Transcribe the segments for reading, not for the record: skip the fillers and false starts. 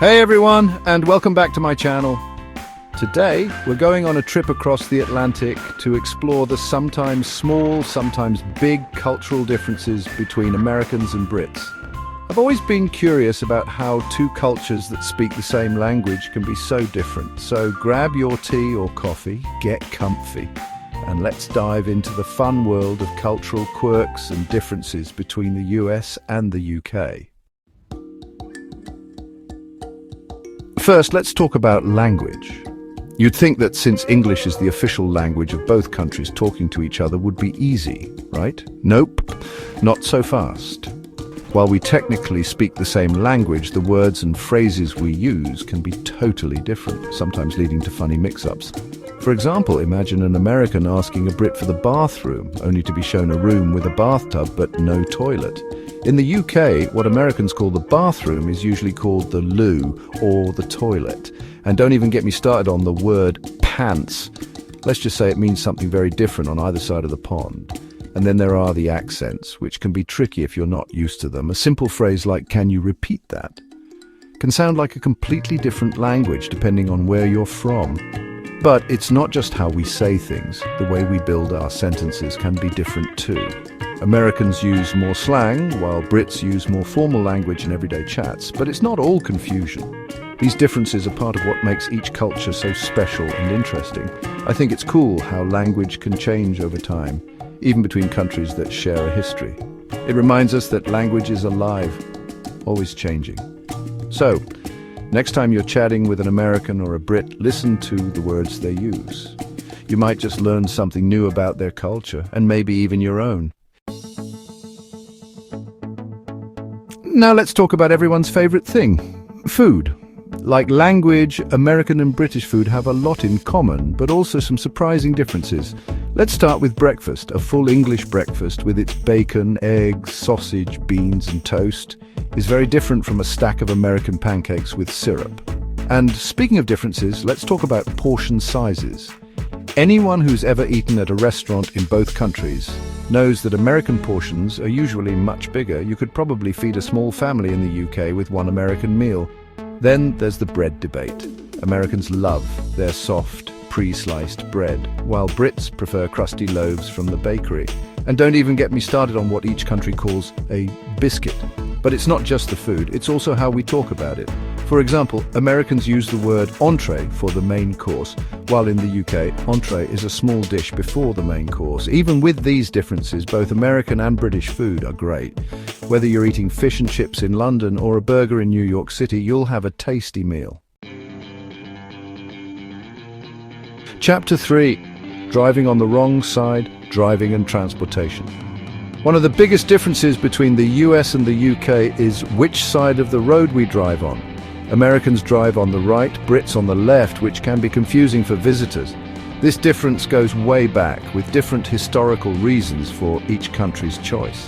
Hey everyone, and welcome back to my channel. Today, we're going on a trip across the Atlantic to explore the sometimes small, sometimes big cultural differences between Americans and Brits. I've always been curious about how two cultures that speak the same language can be so different. So grab your tea or coffee, get comfy, and let's dive into the fun world of cultural quirks and differences between the US and the UK. First, let's talk about language. You'd think that since English is the official language of both countries, talking to each other would be easy, right? Nope, not so fast. While we technically speak the same language, the words and phrases we use can be totally different, sometimes leading to funny mix-ups. For example, imagine an American asking a Brit for the bathroom, only to be shown a room with a bathtub but no toilet. In the UK, what Americans call the bathroom is usually called the loo or the toilet. And don't even get me started on the word pants. Let's just say it means something very different on either side of the pond. And then there are the accents, which can be tricky if you're not used to them. A simple phrase like, "Can you repeat that?" can sound like a completely different language depending on where you're from. But it's not just how we say things. The way we build our sentences can be different too. Americans use more slang, while Brits use more formal language in everyday chats, but it's not all confusion. These differences are part of what makes each culture so special and interesting. I think it's cool how language can change over time, even between countries that share a history. It reminds us that language is alive, always changing. So, next time you're chatting with an American or a Brit, listen to the words they use. You might just learn something new about their culture, and maybe even your own. Now let's talk about everyone's favorite thing, food. Like language, American and British food have a lot in common, but also some surprising differences. Let's start with breakfast. A full English breakfast with its bacon, eggs, sausage, beans and toast is very different from a stack of American pancakes with syrup. And speaking of differences, let's talk about portion sizes. Anyone who's ever eaten at a restaurant in both countries knows that American portions are usually much bigger. You could probably feed a small family in the UK with one American meal. Then there's the bread debate. Americans love their soft, pre-sliced bread, while Brits prefer crusty loaves from the bakery. And don't even get me started on what each country calls a biscuit. But it's not just the food, it's also how we talk about it. For example, Americans use the word entree for the main course, while in the UK, entree is a small dish before the main course. Even with these differences, both American and British food are great. Whether you're eating fish and chips in London or a burger in New York City, you'll have a tasty meal. Chapter 3. Driving on the wrong side, driving and transportation. One of the biggest differences between the US and the UK is which side of the road we drive on. Americans drive on the right, Brits on the left, which can be confusing for visitors. This difference goes way back, with different historical reasons for each country's choice.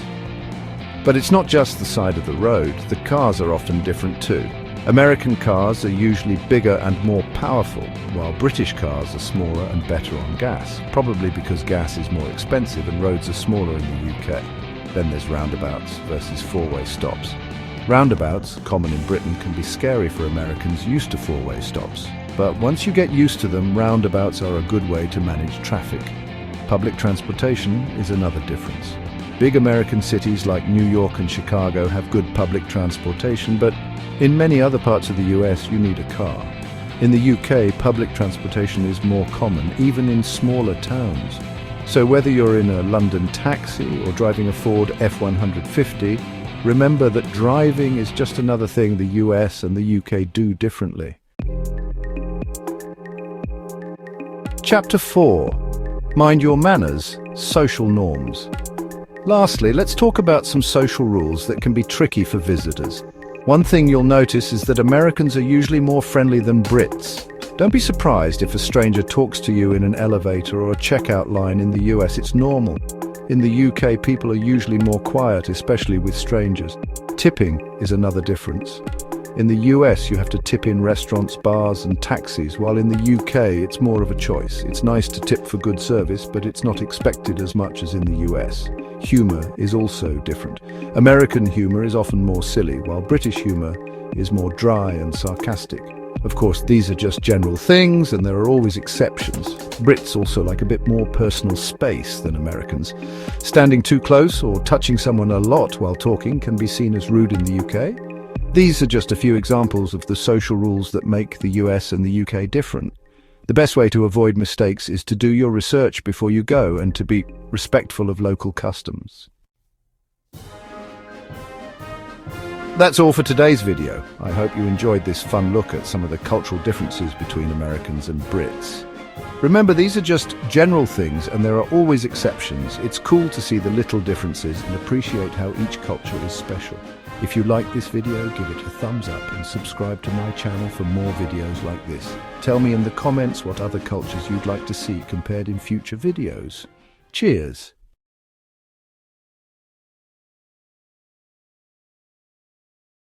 But it's not just the side of the road, the cars are often different too. American cars are usually bigger and more powerful, while British cars are smaller and better on gas, probably because gas is more expensive and roads are smaller in the UK. Then there's roundabouts versus four-way stops. Roundabouts, common in Britain, can be scary for Americans used to four-way stops. But once you get used to them, roundabouts are a good way to manage traffic. Public transportation is another difference. Big American cities like New York and Chicago have good public transportation, but in many other parts of the US, you need a car. In the UK, public transportation is more common, even in smaller towns. So whether you're in a London taxi or driving a Ford F-150, remember that driving is just another thing the US and the UK do differently. Chapter 4. Mind your manners, social norms. Lastly, let's talk about some social rules that can be tricky for visitors. One thing you'll notice is that Americans are usually more friendly than Brits. Don't be surprised if a stranger talks to you in an elevator or a checkout line in the US. It's normal. In the UK, people are usually more quiet, especially with strangers. Tipping is another difference. In the US, you have to tip in restaurants, bars and taxis, while in the UK, it's more of a choice. It's nice to tip for good service, but it's not expected as much as in the US. Humor is also different. American humor is often more silly, while British humor is more dry and sarcastic. Of course, these are just general things, and there are always exceptions. Brits also like a bit more personal space than Americans. Standing too close or touching someone a lot while talking can be seen as rude in the UK. These are just a few examples of the social rules that make the US and the UK different. The best way to avoid mistakes is to do your research before you go and to be respectful of local customs. That's all for today's video. I hope you enjoyed this fun look at some of the cultural differences between Americans and Brits. Remember, these are just general things and there are always exceptions. It's cool to see the little differences and appreciate how each culture is special. If you like this video, give it a thumbs up and subscribe to my channel for more videos like this. Tell me in the comments what other cultures you'd like to see compared in future videos. Cheers!